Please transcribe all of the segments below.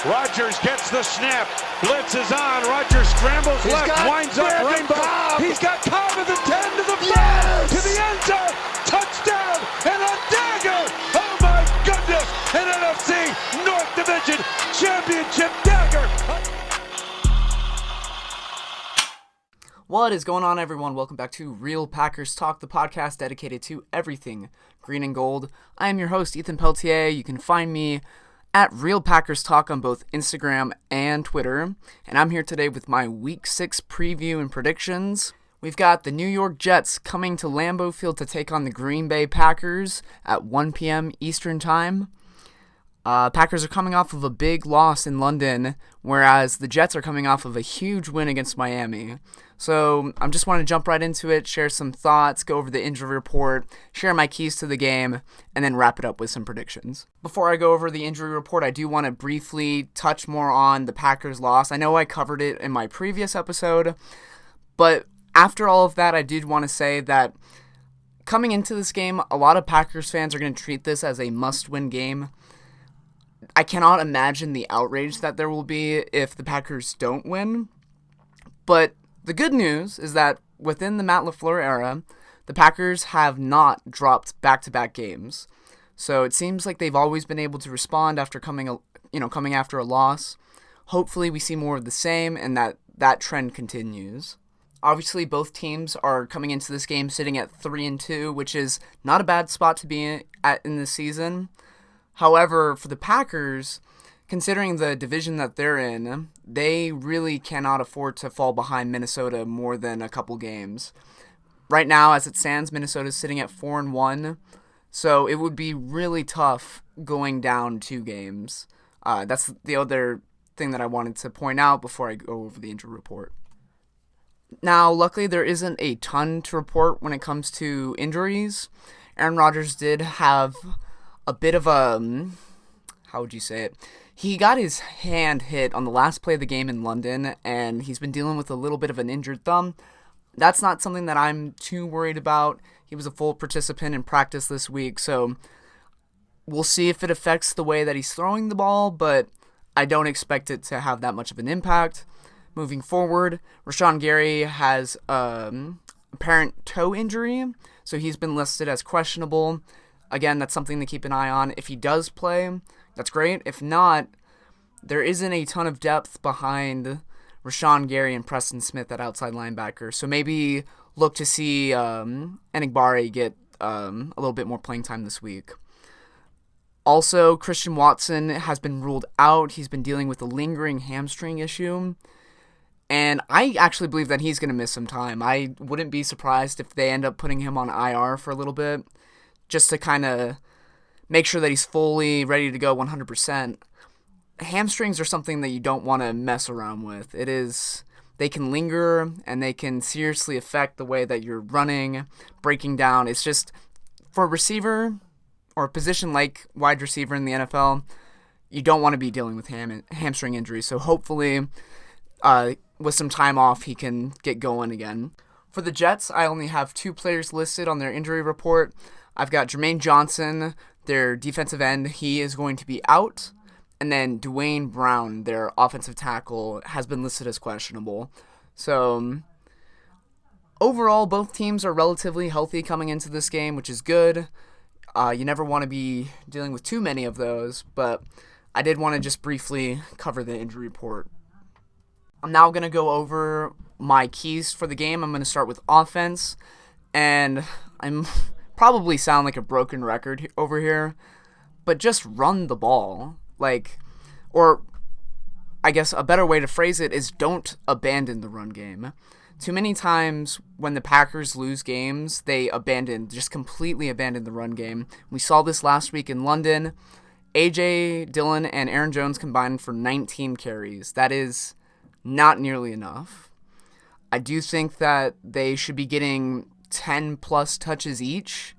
Rodgers gets the snap. Blitz is on. Rodgers scrambles left, winds up Rainbow. He's got Cobb at the 10 to the 5 to the end zone. Touchdown and a dagger. Oh my goodness. An NFC North Division Championship dagger. What is going on, everyone? Welcome back to Real Packers Talk, the podcast dedicated to everything green and gold. I am your host, Ethan Peltier. You can find me at Real Packers Talk on both Instagram and Twitter. And I'm here today with my Week 6 preview and predictions. We've got the New York Jets coming to Lambeau Field to take on the Green Bay Packers at 1 p.m. Eastern Time. Packers are coming off of a big loss in London, whereas the Jets are coming off of a huge win against Miami. So I just want to jump right into it, share some thoughts, go over the injury report, share my keys to the game, and then wrap it up with some predictions. Before I go over the injury report, I do want to briefly touch more on the Packers' loss. I know I covered it in my previous episode, but after all of that, I did want to say that coming into this game, a lot of Packers fans are going to treat this as a must-win game. I cannot imagine the outrage that there will be if the Packers don't win. But the good news is that within the Matt LaFleur era, the Packers have not dropped back-to-back games. So it seems like they've always been able to respond after coming after a loss. Hopefully we see more of the same and that trend continues. Obviously, both teams are coming into this game sitting at 3-2, which is not a bad spot to be at in this season. However, for the Packers, considering the division that they're in, they really cannot afford to fall behind Minnesota more than a couple games. Right now, as it stands, Minnesota's sitting at 4-1, so it would be really tough going down 2 games. That's the other thing that I wanted to point out before I go over the injury report. Now, luckily, there isn't a ton to report when it comes to injuries. Aaron Rodgers did have a bit of a, how would you say it? He got his hand hit on the last play of the game in London, and he's been dealing with a little bit of an injured thumb. That's not something that I'm too worried about. He was a full participant in practice this week, so we'll see if it affects the way that he's throwing the ball, but I don't expect it to have that much of an impact. Moving forward, Rashawn Gary has apparent toe injury, so he's been listed as questionable. Again, that's something to keep an eye on. If he does play, that's great. If not, there isn't a ton of depth behind Rashawn Gary and Preston Smith at outside linebacker. So maybe look to see Enigbare get a little bit more playing time this week. Also, Christian Watson has been ruled out. He's been dealing with a lingering hamstring issue. And I actually believe that he's going to miss some time. I wouldn't be surprised if they end up putting him on IR for a little bit, just to kind of make sure that he's fully ready to go 100%. Hamstrings are something that you don't want to mess around with. They can linger, and they can seriously affect the way that you're running, breaking down. It's just, for a receiver, or a position like wide receiver in the NFL, you don't want to be dealing with hamstring injuries. So hopefully, with some time off, he can get going again. For the Jets, I only have 2 players listed on their injury report. I've got Jermaine Johnson, their defensive end. He is going to be out. And then Dwayne Brown, their offensive tackle, has been listed as questionable. So, overall, both teams are relatively healthy coming into this game, which is good. You never want to be dealing with too many of those, but I did want to just briefly cover the injury report. I'm now going to go over my keys for the game. I'm going to start with offense, and I'm probably sound like a broken record over here, but just run the ball. Or I guess a better way to phrase it is don't abandon the run game. Too many times when the Packers lose games, they just completely abandon the run game. We saw this last week in London. A.J. Dillon and Aaron Jones combined for 19 carries. That is not nearly enough. I do think that they should be getting 10 plus touches each,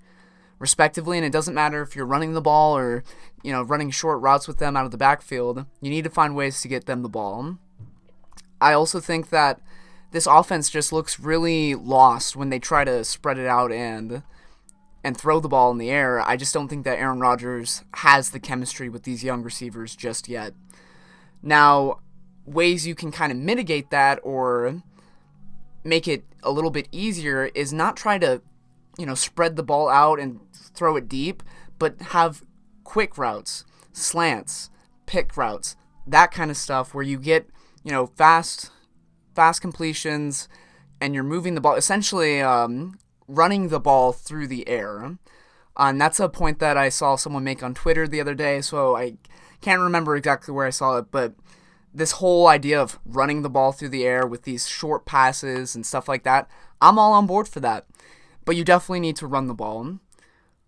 respectively, and it doesn't matter if you're running the ball or, running short routes with them out of the backfield. You need to find ways to get them the ball. I also think that this offense just looks really lost when they try to spread it out and throw the ball in the air. I just don't think that Aaron Rodgers has the chemistry with these young receivers just yet. Now, ways you can kind of mitigate that or make it a little bit easier is not try to, spread the ball out and throw it deep, but have quick routes, slants, pick routes, that kind of stuff where you get, fast completions and you're moving the ball, essentially running the ball through the air. And that's a point that I saw someone make on Twitter the other day, so I can't remember exactly where I saw it, but this whole idea of running the ball through the air with these short passes and stuff like that, I'm all on board for that. But you definitely need to run the ball.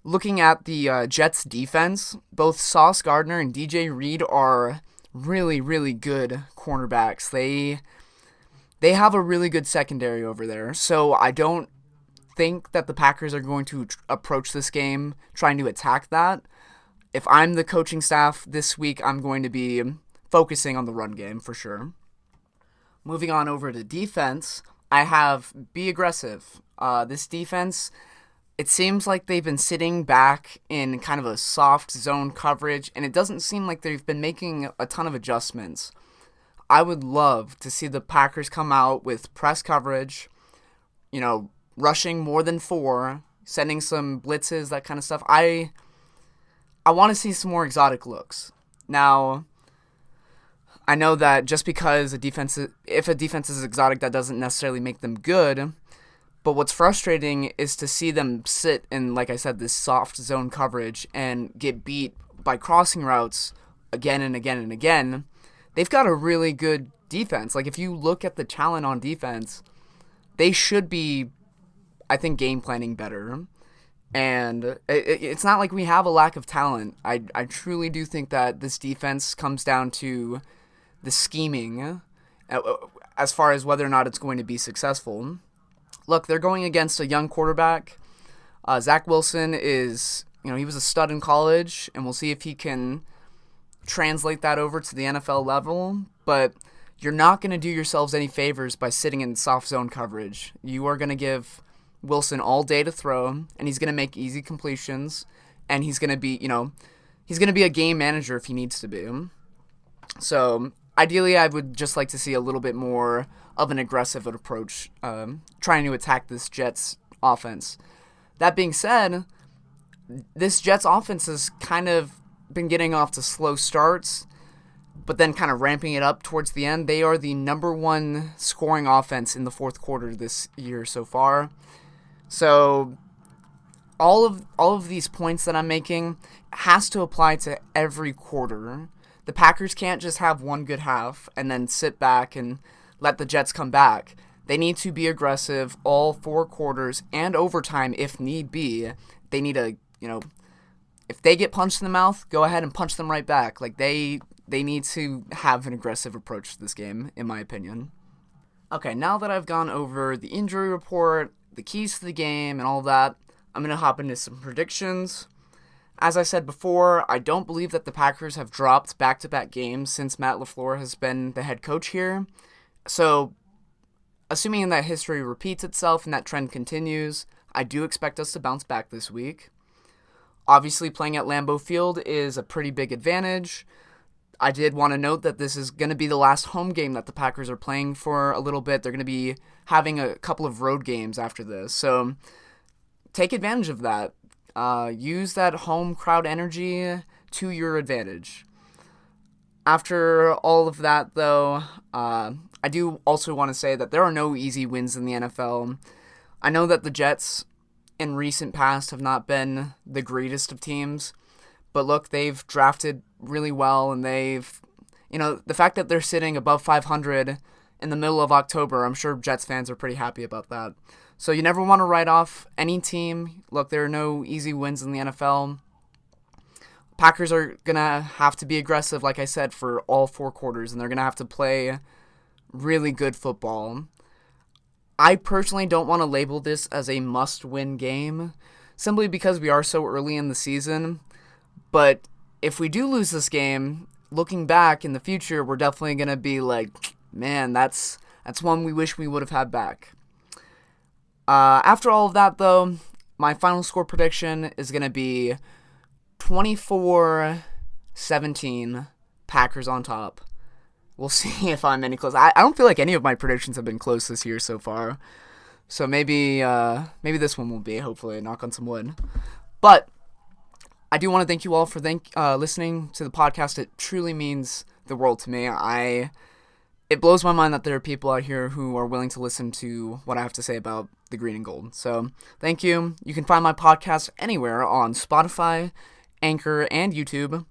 Looking at the Jets defense, both Sauce Gardner and DJ Reed are really, really good cornerbacks. They have a really good secondary over there, so I don't think that the Packers are going to approach this game trying to attack that. If I'm the coaching staff this week, I'm going to be focusing on the run game for sure. Moving on over to defense, I have be aggressive. This defense, it seems like they've been sitting back in kind of a soft zone coverage, and it doesn't seem like they've been making a ton of adjustments. I would love to see the Packers come out with press coverage, rushing more than 4, sending some blitzes, that kind of stuff. I want to see some more exotic looks. Now, I know that just because if a defense is exotic, that doesn't necessarily make them good. But what's frustrating is to see them sit in, like I said, this soft zone coverage and get beat by crossing routes again and again and again. They've got a really good defense. Like, if you look at the talent on defense, they should be, I think, game planning better. And it's not like we have a lack of talent. I truly do think that this defense comes down to the scheming as far as whether or not it's going to be successful. Look, they're going against a young quarterback. Zach Wilson is, he was a stud in college, and we'll see if he can translate that over to the NFL level. But you're not going to do yourselves any favors by sitting in soft zone coverage. You are going to give Wilson all day to throw, and he's going to make easy completions, and he's going to be, he's going to be a game manager if he needs to be. So, ideally, I would just like to see a little bit more of an aggressive approach, trying to attack this Jets offense. That being said, this Jets offense has kind of been getting off to slow starts, but then kind of ramping it up towards the end. They are the number 1 scoring offense in the fourth quarter this year so far. So all of these points that I'm making has to apply to every quarter. The Packers can't just have one good half and then sit back and let the Jets come back. They need to be aggressive all 4 quarters and overtime if need be. They need to, if they get punched in the mouth, go ahead and punch them right back. Like, they need to have an aggressive approach to this game, in my opinion. Okay, now that I've gone over the injury report, the keys to the game, and all that, I'm going to hop into some predictions. As I said before, I don't believe that the Packers have dropped back-to-back games since Matt LaFleur has been the head coach here. So, assuming that history repeats itself and that trend continues, I do expect us to bounce back this week. Obviously, playing at Lambeau Field is a pretty big advantage. I did want to note that this is going to be the last home game that the Packers are playing for a little bit. They're going to be having a couple of road games after this. So take advantage of that. Use that home crowd energy to your advantage. After all of that, though, I do also want to say that there are no easy wins in the NFL. I know that the Jets in recent past have not been the greatest of teams. But look, they've drafted really well, and they've, the fact that they're sitting above 500 in the middle of October, I'm sure Jets fans are pretty happy about that. So you never want to write off any team. Look, there are no easy wins in the NFL. Packers are going to have to be aggressive, like I said, for all 4 quarters, and they're going to have to play really good football. I personally don't want to label this as a must-win game, simply because we are so early in the season. But if we do lose this game, looking back in the future, we're definitely going to be like, man, that's one we wish we would have had back. After all of that, though, my final score prediction is going to be 24-17, Packers on top. we'll see if I'm any close. I don't feel like any of my predictions have been close this year so far. So maybe this one will be, hopefully, knock on some wood. But I do want to thank you all for listening to the podcast. It truly means the world to me. It blows my mind that there are people out here who are willing to listen to what I have to say about the green and gold. So thank you. You can find my podcast anywhere on Spotify, Anchor, and YouTube.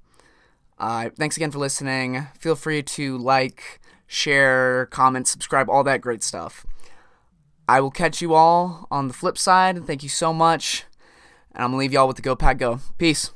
Thanks again for listening. Feel free to like, share, comment, subscribe, all that great stuff. I will catch you all on the flip side. Thank you so much. And I'm going to leave y'all with the Go Pack Go. Peace.